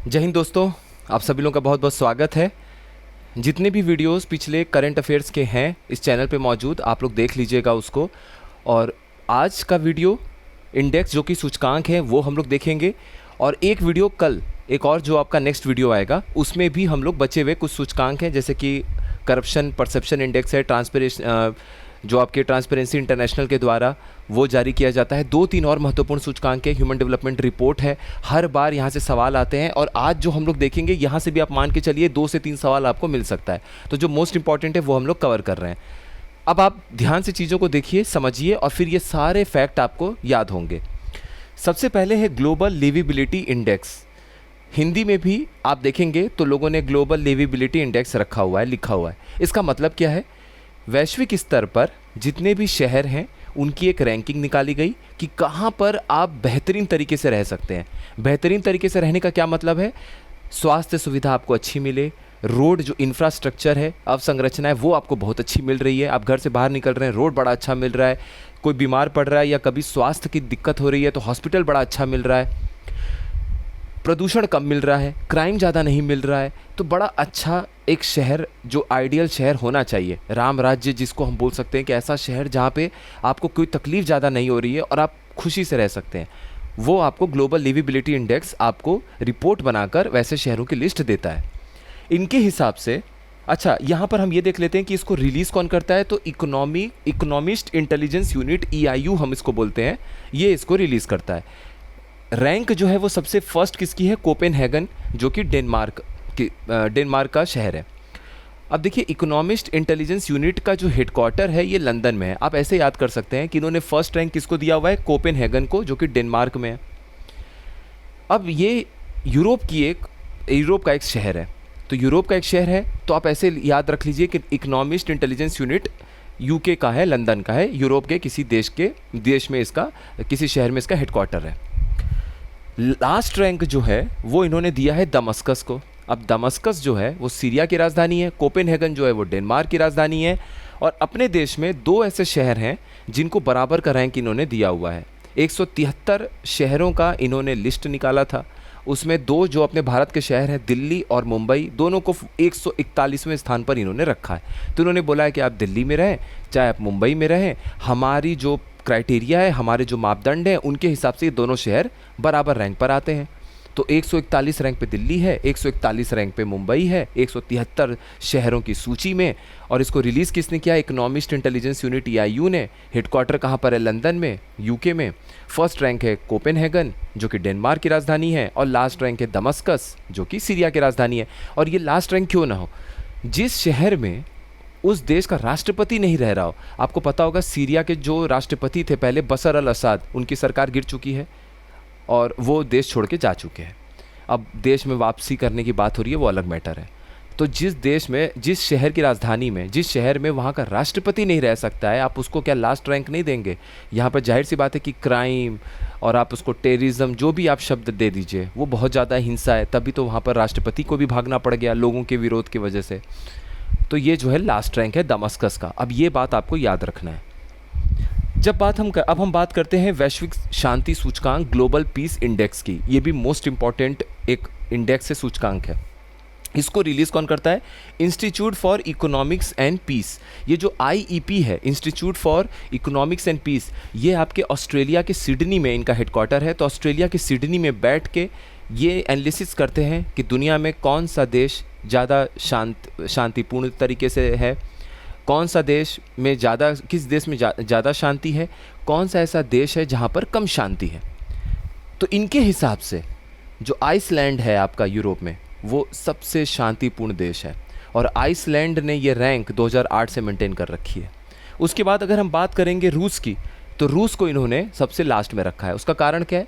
जय हिंद दोस्तों, आप सभी लोगों का बहुत बहुत स्वागत है। जितने भी वीडियोस पिछले करंट अफेयर्स के हैं इस चैनल पे मौजूद, आप लोग देख लीजिएगा उसको। और आज का वीडियो इंडेक्स जो कि सूचकांक है वो हम लोग देखेंगे। और एक वीडियो कल, एक और जो आपका नेक्स्ट वीडियो आएगा उसमें भी हम लोग बचे हुए कुछ सूचकांक हैं, जैसे कि करप्शन परसेप्शन इंडेक्स है, जो आपके ट्रांसपेरेंसी इंटरनेशनल के द्वारा वो जारी किया जाता है। 2-3 और महत्वपूर्ण सूचकांक है, ह्यूमन डेवलपमेंट रिपोर्ट है। हर बार यहाँ से सवाल आते हैं और आज जो हम लोग देखेंगे यहाँ से भी आप मान के चलिए 2 से 3 सवाल आपको मिल सकता है। तो जो मोस्ट इंपॉर्टेंट है वो हम लोग कवर कर रहे हैं। अब आप ध्यान से चीज़ों को देखिए, समझिए और फिर ये सारे फैक्ट आपको याद होंगे। सबसे पहले है ग्लोबल लिविबिलिटी इंडेक्स। हिंदी में भी आप देखेंगे तो लोगों ने ग्लोबल लिविबिलिटी इंडेक्स रखा हुआ है, लिखा हुआ है। इसका मतलब क्या है? वैश्विक स्तर पर जितने भी शहर हैं उनकी एक रैंकिंग निकाली गई कि कहाँ पर आप बेहतरीन तरीके से रह सकते हैं। बेहतरीन तरीके से रहने का क्या मतलब है? स्वास्थ्य सुविधा आपको अच्छी मिले, रोड जो इंफ्रास्ट्रक्चर है, अवसंरचना है, वो आपको बहुत अच्छी मिल रही है। आप घर से बाहर निकल रहे हैं, रोड बड़ा अच्छा मिल रहा है। कोई बीमार पड़ रहा है या कभी स्वास्थ्य की दिक्कत हो रही है तो हॉस्पिटल बड़ा अच्छा मिल रहा है। प्रदूषण कम मिल रहा है, क्राइम ज़्यादा नहीं मिल रहा है। तो बड़ा अच्छा एक शहर जो आइडियल शहर होना चाहिए, राम राज्य जिसको हम बोल सकते हैं कि ऐसा शहर जहाँ पे आपको कोई तकलीफ़ ज़्यादा नहीं हो रही है और आप खुशी से रह सकते हैं, वो आपको ग्लोबल लिविबिलिटी इंडेक्स आपको रिपोर्ट बनाकर वैसे शहरों की लिस्ट देता है। इनके हिसाब से अच्छा, यहाँ पर हम ये देख लेते हैं कि इसको रिलीज़ कौन करता है। तो इकोनॉमिस्ट इंटेलिजेंस यूनिट EIU हम इसको बोलते हैं, ये इसको रिलीज़ करता है। रैंक जो है वो सबसे फर्स्ट किसकी है? कोपेनहेगन, जो कि डेनमार्क का शहर है। अब देखिए, इकोनॉमिस्ट इंटेलिजेंस यूनिट का जो हेडक्वार्टर है ये लंदन में है। आप ऐसे याद कर सकते हैं कि इन्होंने फर्स्ट रैंक किसको दिया हुआ है? कोपेनहेगन को, जो कि डेनमार्क में है। अब ये यूरोप का एक शहर है। तो यूरोप का एक शहर है तो आप ऐसे याद रख लीजिए कि इकोनॉमिस्ट इंटेलिजेंस यूनिट UK का है, लंदन का है, यूरोप के किसी देश में इसका, किसी शहर में इसका हेडक्वार्टर है। लास्ट रैंक जो है वो इन्होंने दिया है दमस्कस को। अब दमस्कस जो है वो सीरिया की राजधानी है, कोपेनहेगन जो है वो डेनमार्क की राजधानी है। और अपने देश में 2 ऐसे शहर हैं जिनको बराबर का रैंक इन्होंने दिया हुआ है। 173 शहरों का इन्होंने लिस्ट निकाला था, उसमें 2 जो अपने भारत के शहर हैं, दिल्ली और मुंबई, दोनों को 141वें स्थान पर इन्होंने रखा है। तो इन्होंने बोला है कि आप दिल्ली में रहें चाहे आप मुंबई में रहें, हमारी जो क्राइटेरिया है, हमारे जो मापदंड हैं, उनके हिसाब से ये दोनों शहर बराबर रैंक पर आते हैं। तो 141 रैंक पे दिल्ली है, 141 रैंक पे मुंबई है, 173 शहरों की सूची में। और इसको रिलीज़ किसने किया? इकोनॉमिस्ट इंटेलिजेंस यूनिट EIU ने। हेडक्वार्टर कहाँ पर है? लंदन में, UK में। फर्स्ट रैंक है कोपेनहेगन, जो कि डेनमार्क की राजधानी है, और लास्ट रैंक है दमस्कस, जो कि सीरिया की राजधानी है। और ये लास्ट रैंक क्यों ना हो? जिस शहर में उस देश का राष्ट्रपति नहीं रह रहा हो। आपको पता होगा सीरिया के जो राष्ट्रपति थे पहले, बशर अल असद, उनकी सरकार गिर चुकी है और वो देश छोड़ के जा चुके हैं। अब देश में वापसी करने की बात हो रही है, वो अलग मैटर है। तो जिस देश में, जिस शहर की राजधानी में, जिस शहर में वहाँ का राष्ट्रपति नहीं रह सकता है, आप उसको क्या लास्ट रैंक नहीं देंगे? यहाँ पर जाहिर सी बात है कि क्राइम और आप उसको टेररिज्म, जो भी आप शब्द दे दीजिए, वो बहुत ज़्यादा हिंसा है। तभी तो वहाँ पर राष्ट्रपति को भी भागना पड़ गया लोगों के विरोध की वजह से। तो ये जो है लास्ट रैंक है दमस्कस का। अब ये बात आपको याद रखना है। अब हम बात करते हैं वैश्विक शांति सूचकांक ग्लोबल पीस इंडेक्स की। ये भी मोस्ट इंपॉर्टेंट एक इंडेक्स है, सूचकांक है। इसको रिलीज़ कौन करता है? Institute for economics and peace. ये जो IEP है, institute for economics and peace, ये आपके ऑस्ट्रेलिया के सिडनी में इनका हेडक्वार्टर है। तो ऑस्ट्रेलिया के सिडनी में बैठ के ये एनालिसिस करते हैं कि दुनिया में कौन सा देश ज़्यादा शांतिपूर्ण तरीके से है, कौन सा देश में ज़्यादा, किस देश में ज़्यादा शांति है, कौन सा ऐसा देश है जहाँ पर कम शांति है। तो इनके हिसाब से जो आइसलैंड है आपका यूरोप में, वो सबसे शांतिपूर्ण देश है और आइसलैंड ने ये रैंक 2008 से मेंटेन कर रखी है। उसके बाद अगर हम बात करेंगे रूस की, तो रूस को इन्होंने सबसे लास्ट में रखा है। उसका कारण क्या है?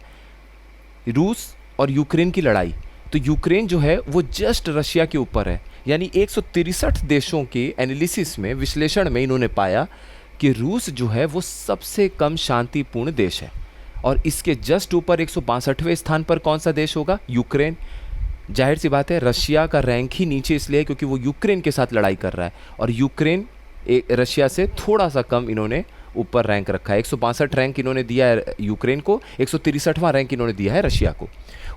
रूस और यूक्रेन की लड़ाई। तो यूक्रेन जो है वो जस्ट रशिया के ऊपर है, यानी 163 देशों के एनालिसिस में, विश्लेषण में इन्होंने पाया कि रूस जो है वो सबसे कम शांतिपूर्ण देश है। और इसके जस्ट ऊपर 162वें स्थान पर कौन सा देश होगा? यूक्रेन। जाहिर सी बात है रशिया का रैंक ही नीचे इसलिए है क्योंकि वो यूक्रेन के साथ लड़ाई कर रहा है और यूक्रेन रशिया से थोड़ा सा कम इन्होंने ऊपर रैंक रखा है। 162 रैंक इन्होंने दिया है यूक्रेन को, 163वां रैंक इन्होंने दिया है रशिया को।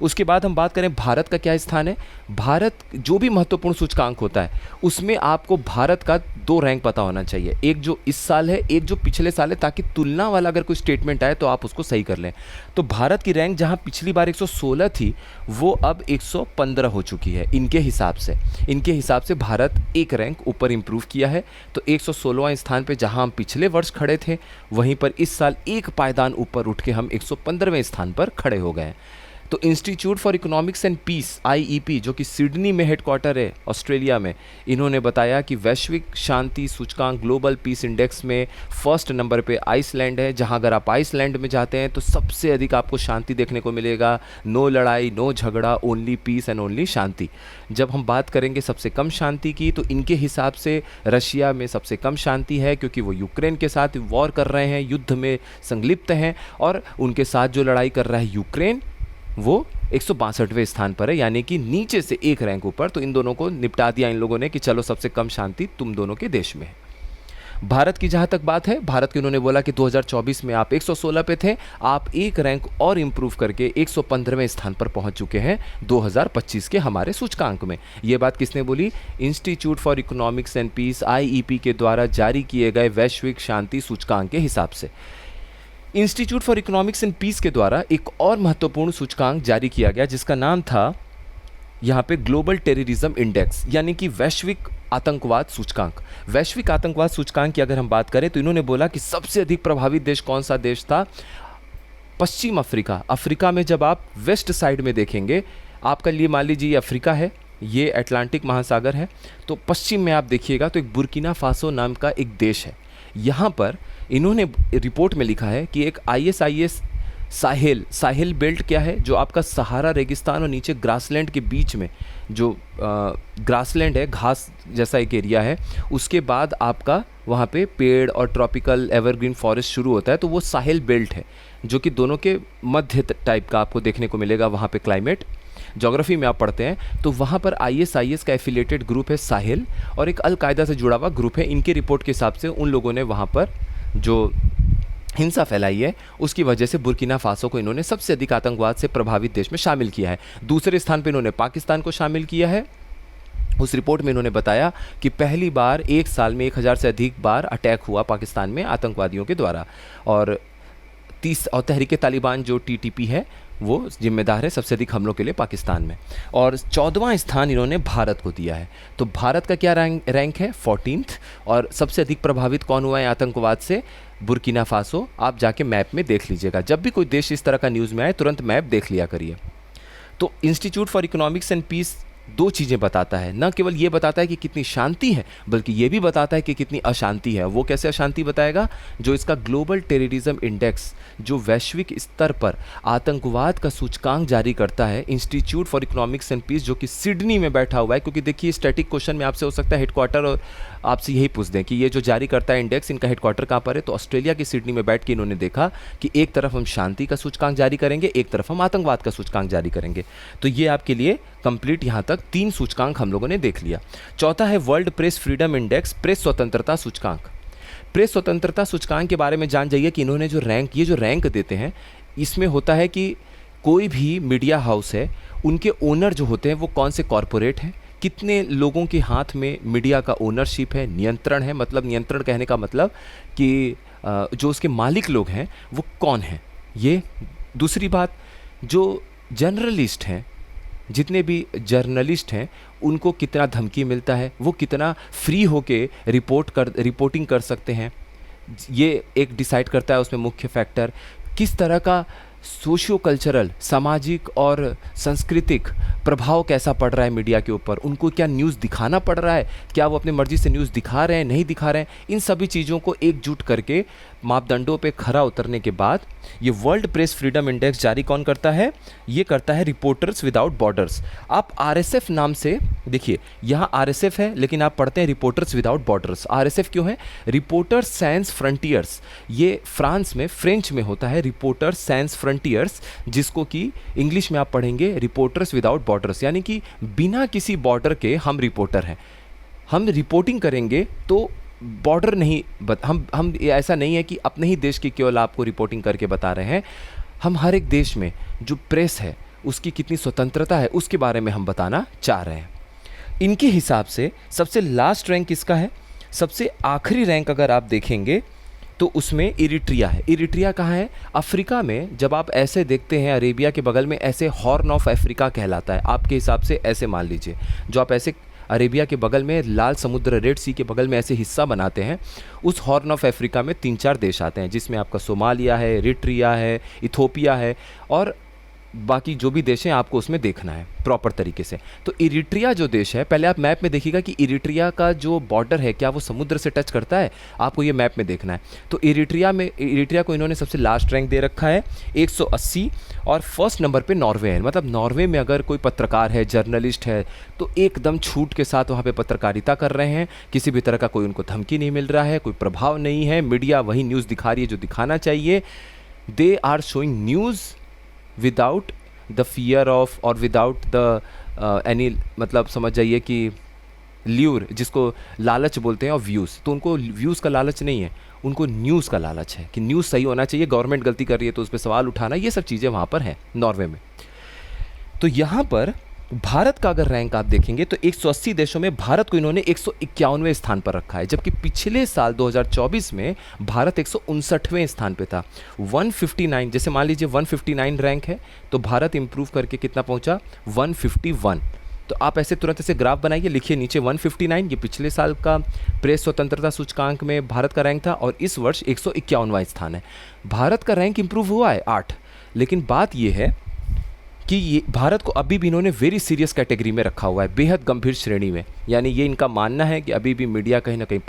उसके बाद हम बात करें भारत का क्या स्थान है। भारत जो भी महत्वपूर्ण सूचकांक होता है उसमें आपको भारत का 2 रैंक पता होना चाहिए, एक जो इस साल है, एक जो पिछले साल है, ताकि तुलना वाला अगर कोई स्टेटमेंट आए तो आप उसको सही कर लें। तो भारत की रैंक जहां पिछली बार 116 थी वो अब 115 हो चुकी है इनके हिसाब से। इनके हिसाब से भारत एक रैंक ऊपर इंप्रूव किया है। तो 116वां स्थान पे जहां हम पिछले वर्ष खड़े थे वहीं पर इस साल एक पायदान ऊपर उठ के हम 115वें स्थान पर खड़े हो गए हैं। तो institute for economics and peace IEP जो कि सिडनी में हेडक्वार्टर है ऑस्ट्रेलिया में, इन्होंने बताया कि वैश्विक शांति सूचकांक ग्लोबल पीस इंडेक्स में फर्स्ट नंबर पे आइसलैंड है, जहां अगर आप आइसलैंड में जाते हैं तो सबसे अधिक आपको शांति देखने को मिलेगा। नो लड़ाई, नो झगड़ा, ओनली पीस एंड ओनली शांति। जब हम बात करेंगे सबसे कम शांति की तो इनके हिसाब से रशिया में सबसे कम शांति है, क्योंकि वो यूक्रेन के साथ वॉर कर रहे हैं, युद्ध में संलिप्त हैं, और उनके साथ जो लड़ाई कर रहा है यूक्रेन वो 162वें स्थान पर है, यानी कि नीचे से एक रैंक ऊपर। तो इन दोनों को निपटा दिया इन लोगों ने कि चलो सबसे कम शांति तुम दोनों के देश में है। भारत की जहां तक बात है, भारत की उन्होंने बोला कि 2024 में आप 116 पे थे, आप एक रैंक और इंप्रूव करके 115वें स्थान पर पहुंच चुके हैं 2025 के हमारे सूचकांक में। ये बात किसने बोली? Institute for economics and peace IEP के द्वारा जारी किए गए वैश्विक शांति सूचकांक के हिसाब से। Institute for economics and peace के द्वारा एक और महत्वपूर्ण सूचकांक जारी किया गया जिसका नाम था यहाँ पे ग्लोबल टेररिज्म इंडेक्स, यानी कि वैश्विक आतंकवाद सूचकांक। वैश्विक आतंकवाद सूचकांक की अगर हम बात करें तो इन्होंने बोला कि सबसे अधिक प्रभावित देश कौन सा देश था? पश्चिम अफ्रीका। अफ्रीका में जब आप वेस्ट साइड में देखेंगे, आपका लिए मान लीजिए अफ्रीका है, ये अटलांटिक महासागर है, तो पश्चिम में आप देखिएगा तो एक बुर्किना फासो नाम का एक देश है। यहाँ पर इन्होंने रिपोर्ट में लिखा है कि एक ISIS साहेल बेल्ट क्या है, जो आपका सहारा रेगिस्तान और नीचे ग्रासलैंड के बीच में जो ग्रासलैंड है, घास जैसा एक एरिया है, उसके बाद आपका वहाँ पे पेड़ और ट्रॉपिकल एवरग्रीन फॉरेस्ट शुरू होता है, तो वो साहेल बेल्ट है जो कि दोनों के मध्य टाइप का आपको देखने को मिलेगा वहाँ पे क्लाइमेट। ज्योग्राफी में आप पढ़ते हैं तो वहाँ पर ISIS का एफिलेटेड ग्रुप है साहेल, और एक अल-कायदा से जुड़ा हुआ ग्रुप है। इनके रिपोर्ट के हिसाब से उन लोगों ने वहाँ पर जो हिंसा फैलाई है उसकी वजह से बुर्किना फासो को इन्होंने सबसे अधिक आतंकवाद से प्रभावित देश में शामिल किया है। दूसरे स्थान पर इन्होंने पाकिस्तान को शामिल किया है। उस रिपोर्ट में इन्होंने बताया कि पहली बार एक साल में 1000 से अधिक बार अटैक हुआ पाकिस्तान में आतंकवादियों के द्वारा, और तहरीक तालिबान जो TTP है वो जिम्मेदार है सबसे अधिक हमलों के लिए पाकिस्तान में। और 14वां स्थान इन्होंने भारत को दिया है। तो भारत का क्या रैंक है? 14th। और सबसे अधिक प्रभावित कौन हुआ है आतंकवाद से? Burkina Faso. आप जाके मैप में देख लीजिएगा, जब भी कोई देश इस तरह का न्यूज़ में आए तुरंत मैप देख लिया करिए। तो institute for economics and peace 2 चीज़ें बताता है, न केवल ये बताता है कि कितनी शांति है बल्कि ये भी बताता है कि कितनी अशांति है। वो कैसे अशांति बताएगा? जो इसका ग्लोबल टेररिज्म इंडेक्स जो वैश्विक स्तर पर आतंकवाद का सूचकांक जारी करता है, institute for economics and peace जो कि सिडनी में बैठा हुआ है, क्योंकि देखिए स्टैटिक क्वेश्चन में आपसे हो सकता है हेडक्वार्टर, और आपसे यही पूछ दें कि ये जो जारी करता है इंडेक्स इनका हेडक्वार्टर कहाँ पर है, तो ऑस्ट्रेलिया की सिडनी में बैठ के इन्होंने देखा कि एक तरफ हम शांति का सूचकांक जारी करेंगे, एक तरफ हम आतंकवाद का सूचकांक जारी करेंगे। तो ये आपके लिए कंप्लीट यहाँ तक 3 सूचकांक हम लोगों ने देख लिया। चौथा है world press freedom index, press स्वतंत्रता सूचकांक। प्रेस स्वतंत्रता सूचकांक के बारे में जान जाइए कि इन्होंने जो रैंक देते हैं, इसमें होता है कि कोई भी मीडिया हाउस है, उनके ओनर जो होते हैं वो कौन से कॉरपोरेट हैं, कितने लोगों के हाथ में मीडिया का ओनरशिप है, नियंत्रण है, मतलब नियंत्रण कहने का मतलब कि जो उसके मालिक लोग हैं वो कौन हैं। ये दूसरी बात, जो जर्नलिस्ट हैं, जितने भी जर्नलिस्ट हैं उनको कितना धमकी मिलता है, वो कितना फ्री होके रिपोर्टिंग कर सकते हैं, ये एक डिसाइड करता है उसमें मुख्य फैक्टर। किस तरह का सोशियो कल्चरल, सामाजिक और सांस्कृतिक प्रभाव कैसा पड़ रहा है मीडिया के ऊपर, उनको क्या न्यूज़ दिखाना पड़ रहा है, क्या वो अपने मर्जी से न्यूज़ दिखा रहे हैं, नहीं दिखा रहे हैं, इन सभी चीज़ों को एकजुट करके मापदंडों पे खरा उतरने के बाद ये वर्ल्ड प्रेस फ्रीडम इंडेक्स जारी कौन करता है? ये करता है रिपोर्टर्स विदाउट बॉर्डर्स। आप RSF नाम से देखिए, यहाँ RSF है लेकिन आप पढ़ते हैं रिपोर्टर्स विदाउट बॉर्डर्स। RSF क्यों है? रिपोर्टर्स सैंस फ्रंटियर्स, ये फ्रांस में, फ्रेंच में होता है रिपोर्टर्स सैंस फ्रंटियर्स, जिसको कि इंग्लिश में आप पढ़ेंगे रिपोर्टर्स विदाउट बॉर्डर्स, यानी कि बिना किसी बॉर्डर के हम रिपोर्टर हैं। हम रिपोर्टिंग करेंगे तो बॉर्डर नहीं हम ये ऐसा नहीं है कि अपने ही देश की केवल आपको रिपोर्टिंग करके बता रहे हैं, हम हर एक देश में जो प्रेस है उसकी कितनी स्वतंत्रता है उसके बारे में हम बताना चाह रहे हैं। इनके हिसाब से सबसे लास्ट रैंक किसका है? सबसे आखिरी रैंक अगर आप देखेंगे तो उसमें इरिट्रिया है। इरिट्रिया कहाँ है? अफ्रीका में। जब आप ऐसे देखते हैं अरेबिया के बगल में, ऐसे हॉर्न ऑफ अफ्रीका कहलाता है आपके हिसाब से, ऐसे मान लीजिए जो आप ऐसे अरेबिया के बगल में लाल समुद्र रेड सी के बगल में ऐसे हिस्सा बनाते हैं, उस हॉर्न ऑफ अफ्रीका में 3-4 देश आते हैं जिसमें आपका सोमालिया है, इरिट्रिया है, इथोपिया है और बाकी जो भी देश हैं आपको उसमें देखना है प्रॉपर तरीके से। तो इरिट्रिया जो देश है, पहले आप मैप में देखिएगा कि इरिट्रिया का जो बॉर्डर है क्या वो समुद्र से टच करता है, आपको ये मैप में देखना है। तो इरिट्रिया को इन्होंने सबसे लास्ट रैंक दे रखा है 180 और फर्स्ट नंबर पे नॉर्वे है। मतलब नॉर्वे में अगर कोई पत्रकार है, जर्नलिस्ट है तो एकदम छूट के साथ वहाँ पे पत्रकारिता कर रहे हैं, किसी भी तरह का कोई उनको धमकी नहीं मिल रहा है, कोई प्रभाव नहीं है, मीडिया वही न्यूज़ दिखा रही है जो दिखाना चाहिए। They are showing news without the fear of और विदाउट द एनी, मतलब समझ जाइए कि ल्यूर, जिसको लालच बोलते हैं, और व्यूज़। तो उनको व्यूज़ का लालच नहीं है, उनको न्यूज़ का लालच है कि न्यूज़ सही होना चाहिए, गवर्नमेंट गलती कर रही है तो उस पर सवाल उठाना, ये सब चीज़ें वहाँ पर हैं नॉर्वे में। तो यहाँ पर भारत का अगर रैंक आप देखेंगे तो 180 देशों में भारत को इन्होंने 151वें स्थान पर रखा है, जबकि पिछले साल 2024 में भारत 159वें स्थान पे था। 159, जैसे मान लीजिए 159 रैंक है तो भारत इंप्रूव करके कितना पहुंचा? 151। तो आप ऐसे तुरंत ऐसे ग्राफ बनाइए, लिखिए नीचे 159, ये पिछले साल का प्रेस स्वतंत्रता सूचकांक में भारत का रैंक था और इस वर्ष 151वां स्थान है। भारत का रैंक इंप्रूव हुआ है 8, लेकिन बात ये है कि ये भारत को अभी भी इन्होंने वेरी सीरियस कैटेगरी में रखा हुआ है, बेहद गंभीर श्रेणी में। यानी ये इनका मानना है कि अभी भी मीडिया कहीं ना कहीं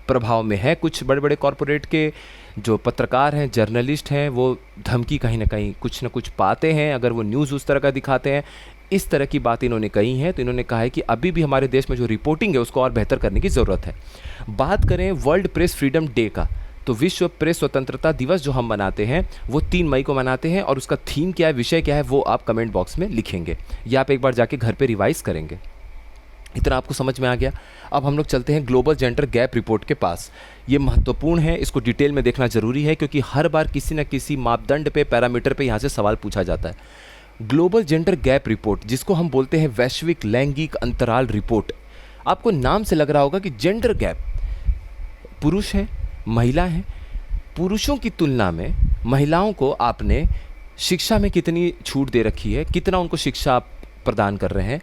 प्रभाव में है। कुछ बड़े बड़े कॉरपोरेट के जो पत्रकार हैं, जर्नलिस्ट हैं, वो धमकी कहीं ना कहीं कुछ ना कुछ पाते हैं अगर वो न्यूज़ उस तरह का दिखाते हैं। इस तरह की बात इन्होंने कही है। तो इन्होंने कहा है कि अभी भी हमारे देश में जो रिपोर्टिंग है उसको और बेहतर करने की ज़रूरत है। बात करें वर्ल्ड प्रेस फ्रीडम डे का, तो विश्व प्रेस स्वतंत्रता दिवस जो हम मनाते हैं वो 3 मई को मनाते हैं और उसका थीम क्या है, विषय क्या है, वो आप कमेंट बॉक्स में लिखेंगे या आप एक बार जाके घर पे रिवाइज करेंगे। इतना आपको समझ में आ गया। अब हम लोग चलते हैं ग्लोबल जेंडर गैप रिपोर्ट के पास। ये महत्वपूर्ण है, इसको डिटेल में देखना जरूरी है क्योंकि हर बार किसी न किसी मापदंड पे, पैरामीटर पे यहाँ से सवाल पूछा जाता है। ग्लोबल जेंडर गैप रिपोर्ट, जिसको हम बोलते हैं वैश्विक लैंगिक अंतराल रिपोर्ट, आपको नाम से लग रहा होगा कि जेंडर गैप, पुरुष हैं, महिला हैं, पुरुषों की तुलना में महिलाओं को आपने शिक्षा में कितनी छूट दे रखी है, कितना उनको शिक्षा आप प्रदान कर रहे हैं,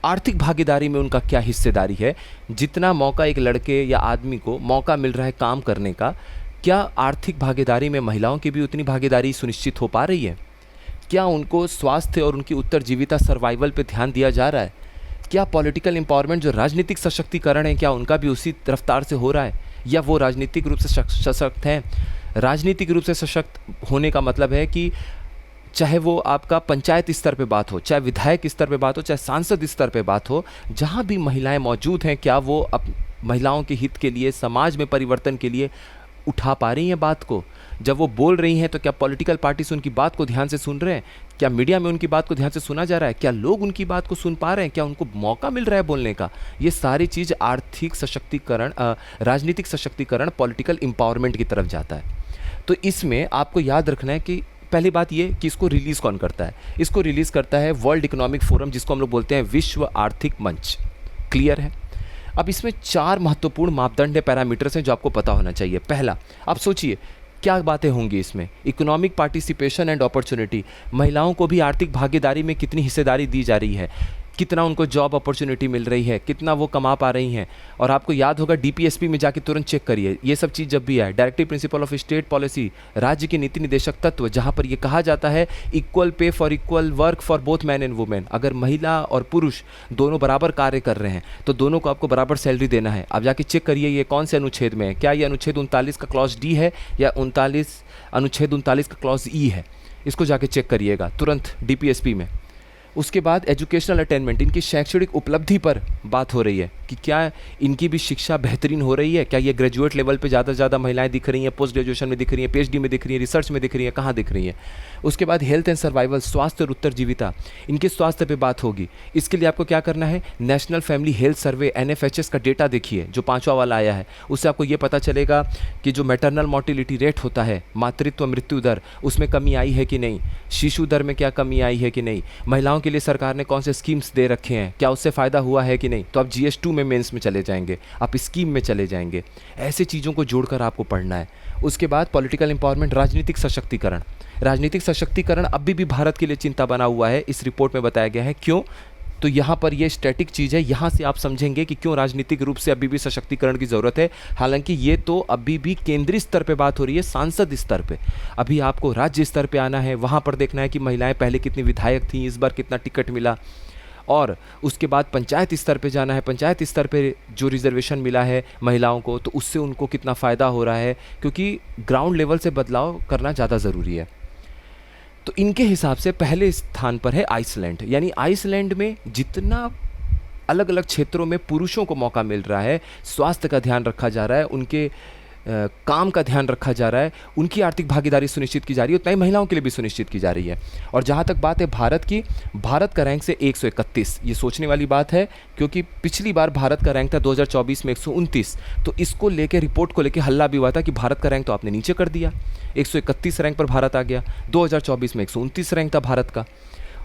आर्थिक भागीदारी में उनका क्या हिस्सेदारी है, जितना मौका एक लड़के या आदमी को मौका मिल रहा है काम करने का, क्या आर्थिक भागीदारी में महिलाओं की भी उतनी भागीदारी सुनिश्चित हो पा रही है, क्या उनको स्वास्थ्य और उनकी उत्तरजीविता सर्वाइवल पे ध्यान दिया जा रहा है, क्या पॉलिटिकल एम्पावरमेंट जो राजनीतिक सशक्तिकरण है क्या उनका भी उसी रफ्तार से हो रहा है, या वो राजनीतिक रूप से सशक्त हैं। राजनीतिक रूप से सशक्त होने का मतलब है कि चाहे वो आपका पंचायत स्तर पे बात हो, चाहे विधायक स्तर पे बात हो, चाहे सांसद स्तर पे बात हो, जहाँ भी महिलाएं मौजूद हैं क्या वो महिलाओं के हित के लिए, समाज में परिवर्तन के लिए उठा पा रही हैं बात को। जब वो बोल रही हैं तो क्या पॉलिटिकल पार्टीज उनकी बात को ध्यान से सुन रहे हैं, क्या मीडिया में उनकी बात को ध्यान से सुना जा रहा है, क्या लोग उनकी बात को सुन पा रहे हैं, क्या उनको मौका मिल रहा है बोलने का। ये सारी चीज़ आर्थिक सशक्तिकरण, राजनीतिक सशक्तिकरण, पॉलिटिकल एम्पावरमेंट की तरफ जाता है। तो इसमें आपको याद रखना है कि पहली बात ये कि इसको रिलीज़ कौन करता है, इसको रिलीज़ करता है वर्ल्ड इकोनॉमिक फोरम, जिसको हम लोग बोलते हैं विश्व आर्थिक मंच। क्लियर है। अब इसमें 4 महत्वपूर्ण मापदंड है, पैरामीटर्स हैं जो आपको पता होना चाहिए। पहला, आप सोचिए क्या बातें होंगी इसमें, इकोनॉमिक पार्टिसिपेशन एंड अपॉर्चुनिटी, महिलाओं को भी आर्थिक भागीदारी में कितनी हिस्सेदारी दी जा रही है, कितना उनको जॉब अपॉर्चुनिटी मिल रही है, कितना वो कमा पा रही हैं। और आपको याद होगा डीपीएसपी में जाके तुरंत चेक करिए, ये सब चीज़ जब भी आए, directive principle of state policy, राज्य की नीति निदेशक तत्व, जहाँ पर ये कहा जाता है equal pay for equal work for both man and women, अगर महिला और पुरुष दोनों बराबर कार्य कर रहे हैं तो दोनों को आपको बराबर सैलरी देना है। आप जाके चेक करिए ये कौन से अनुच्छेद में है, क्या ये अनुच्छेद 39 का क्लॉज डी है या अनुच्छेद 39 का क्लॉज ई है, इसको जाके चेक करिएगा तुरंत डीपीएसपी में। उसके बाद एजुकेशनल अटेनमेंट, इनकी शैक्षणिक उपलब्धि पर बात हो रही है कि क्या इनकी भी शिक्षा बेहतरीन हो रही है, क्या ये ग्रेजुएट लेवल पे ज़्यादा से ज़्यादा महिलाएं दिख रही हैं, पोस्ट ग्रेजुएशन में दिख रही हैं, पीएचडी में दिख रही हैं, रिसर्च में दिख रही हैं, कहाँ दिख रही हैं। उसके बाद हेल्थ एंड सर्वाइवल, स्वास्थ्य और उत्तरजीविता, इनके स्वास्थ्य पे बात होगी। इसके लिए आपको क्या करना है, national family health survey NFHS का डेटा देखिए जो 5वां वाला आया है, उससे आपको ये पता चलेगा कि जो मैटरनल मोर्टिलिटी रेट होता है, मातृत्व मृत्यु दर, उसमें कमी आई है कि नहीं, शिशु दर में क्या कमी आई है कि नहीं, महिलाओं के लिए सरकार ने कौन से स्कीम्स दे रखे हैं, क्या उससे फ़ायदा हुआ है कि नहीं। तो आप GS2 में मेंस में चले जाएंगे, आप स्कीम में चले जाएंगे, ऐसे चीज़ों को जोड़कर आपको पढ़ना है। उसके बाद पॉलिटिकल एम्पावरमेंट, राजनीतिक सशक्तिकरण। राजनीतिक सशक्तिकरण अभी भी भारत के लिए चिंता बना हुआ है, इस रिपोर्ट में बताया गया है। क्यों? तो यहाँ पर ये स्टैटिक चीज़ है, यहाँ से आप समझेंगे कि क्यों राजनीतिक रूप से अभी भी सशक्तिकरण की ज़रूरत है। हालांकि ये तो अभी भी केंद्रीय स्तर पे बात हो रही है, सांसद स्तर पे। अभी आपको राज्य स्तर पे आना है, वहाँ पर देखना है कि महिलाएं पहले कितनी विधायक थीं, इस बार कितना टिकट मिला, और उसके बाद पंचायत स्तर पे जाना है, पंचायत स्तर पे जो रिजर्वेशन मिला है महिलाओं को, तो उससे उनको कितना फ़ायदा हो रहा है, क्योंकि ग्राउंड लेवल से बदलाव करना ज़्यादा ज़रूरी है। तो इनके हिसाब से पहले स्थान पर है आइसलैंड, यानी आइसलैंड में जितना अलग अलग क्षेत्रों में पुरुषों को मौका मिल रहा है, स्वास्थ्य का ध्यान रखा जा रहा है, उनके काम का ध्यान रखा जा रहा है, उनकी आर्थिक भागीदारी सुनिश्चित की जा रही है, उतना ही महिलाओं के लिए भी सुनिश्चित की जा रही है। और जहाँ तक बात है भारत की, भारत का रैंक से 131, ये सोचने वाली बात है, क्योंकि पिछली बार भारत का रैंक था 2024 में 129, तो इसको लेके, रिपोर्ट को लेके हल्ला भी हुआ था कि भारत का रैंक तो आपने नीचे कर दिया, 131 रैंक पर भारत आ गया। 2024 में 129 रैंक था भारत का,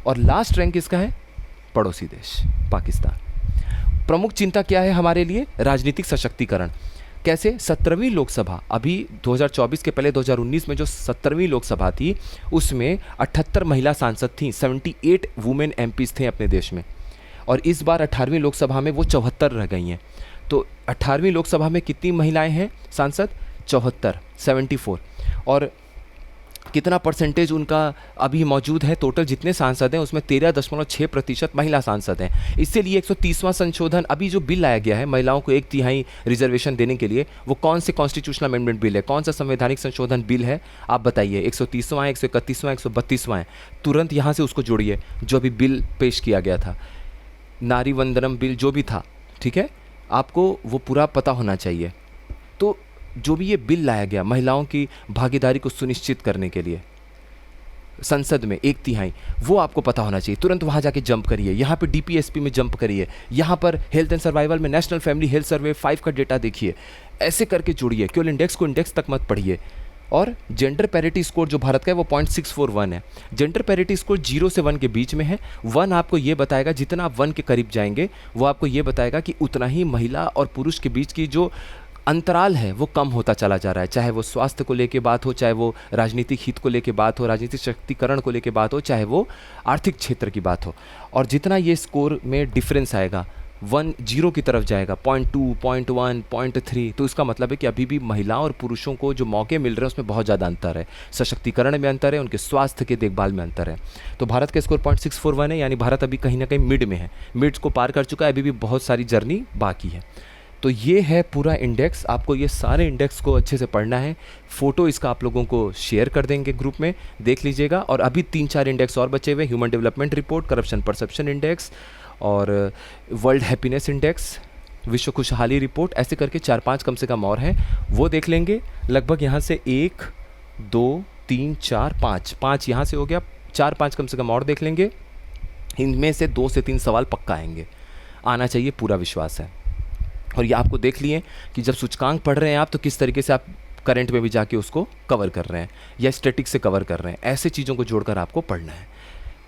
और लास्ट रैंक किसका है? पड़ोसी देश पाकिस्तान। प्रमुख चिंता क्या है हमारे लिए? राजनीतिक सशक्तिकरण। कैसे? 17वीं लोकसभा, अभी 2024 के पहले 2019 में जो 17वीं लोकसभा थी, उसमें 78 महिला सांसद थीं, 78 वुमेन MPs थे अपने देश में, और इस बार 18वीं लोकसभा में वो 74 रह गई हैं। तो 18वीं लोकसभा में कितनी महिलाएं हैं सांसद? 74, 74। और कितना परसेंटेज उनका अभी मौजूद है? टोटल जितने सांसद हैं उसमें 13.6% महिला सांसद हैं। इसीलिए 130वां संशोधन, अभी जो बिल लाया गया है महिलाओं को 1/3 रिजर्वेशन देने के लिए, वो कौन से कॉन्स्टिट्यूशनल अमेंडमेंट बिल है, कौन सा संवैधानिक संशोधन बिल है, आप बताइए। 130वां है, 131वां, 132वां है? तुरंत यहाँ से उसको जोड़िए जो अभी बिल पेश किया गया था, नारी वंदनम बिल जो भी था, ठीक है, आपको वो पूरा पता होना चाहिए। तो जो भी ये बिल लाया गया महिलाओं की भागीदारी को सुनिश्चित करने के लिए संसद में 1/3, वो आपको पता होना चाहिए। तुरंत वहाँ जाके जंप करिए, यहाँ पे DPSP में जंप करिए, यहाँ पर हेल्थ एंड सर्वाइवल में नेशनल फैमिली हेल्थ सर्वे 5 का डेटा देखिए, ऐसे करके जुड़िए। केवल इंडेक्स को इंडेक्स तक मत पढ़िए। और जेंडर पैरिटी स्कोर जो भारत का है वो 0.641 है। जेंडर पैरिटी स्कोर 0 से 1 के बीच में है। 1 आपको ये बताएगा, जितना आप 1 के करीब जाएंगे वो आपको ये बताएगा कि उतना ही महिला और पुरुष के बीच की जो अंतराल है वो कम होता चला जा रहा है, चाहे वो स्वास्थ्य को लेके बात हो, चाहे वो राजनीतिक हित को लेके बात हो, राजनीतिक शक्तिकरण को लेके बात हो, चाहे वो आर्थिक क्षेत्र की बात हो। और जितना ये स्कोर में डिफरेंस आएगा, 1 0 की तरफ जाएगा, 0.2, 0.1, 0.3, तो इसका मतलब है कि अभी भी महिलाओं और पुरुषों को जो मौके मिल रहे हैं उसमें बहुत ज़्यादा अंतर है, सशक्तिकरण में अंतर है, उनके स्वास्थ्य के देखभाल में अंतर है। तो भारत का स्कोर 0.641 है, यानी भारत अभी कहीं ना कहीं मिड में है, मिड्स को पार कर चुका है, अभी भी बहुत सारी जर्नी बाकी है। तो ये है पूरा इंडेक्स, आपको ये सारे इंडेक्स को अच्छे से पढ़ना है। फ़ोटो इसका आप लोगों को शेयर कर देंगे ग्रुप में, देख लीजिएगा। और अभी 3-4 इंडेक्स और बचे हुए, human development report, corruption perception index और वर्ल्ड हैप्पीनेस इंडेक्स, विश्व खुशहाली रिपोर्ट, ऐसे करके 4-5 कम से कम और हैं, वो देख लेंगे। लगभग यहाँ से 1 2 3 4 5 यहाँ से हो गया, 4-5 कम से कम और देख लेंगे। इनमें से 2 से 3 सवाल पक्का आएंगे, आना चाहिए, पूरा विश्वास है। और ये आपको देख लिए कि जब सूचकांक पढ़ रहे हैं आप, तो किस तरीके से आप करंट में भी जाके उसको कवर कर रहे हैं या स्टैटिक से कवर कर रहे हैं, ऐसे चीज़ों को जोड़कर आपको पढ़ना है।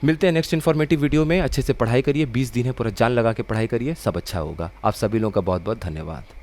मिलते हैं नेक्स्ट इन्फॉर्मेटिव वीडियो में। अच्छे से पढ़ाई करिए, 20 दिन है, पूरा जान लगा के पढ़ाई करिए, सब अच्छा होगा। आप सभी लोगों का बहुत बहुत धन्यवाद।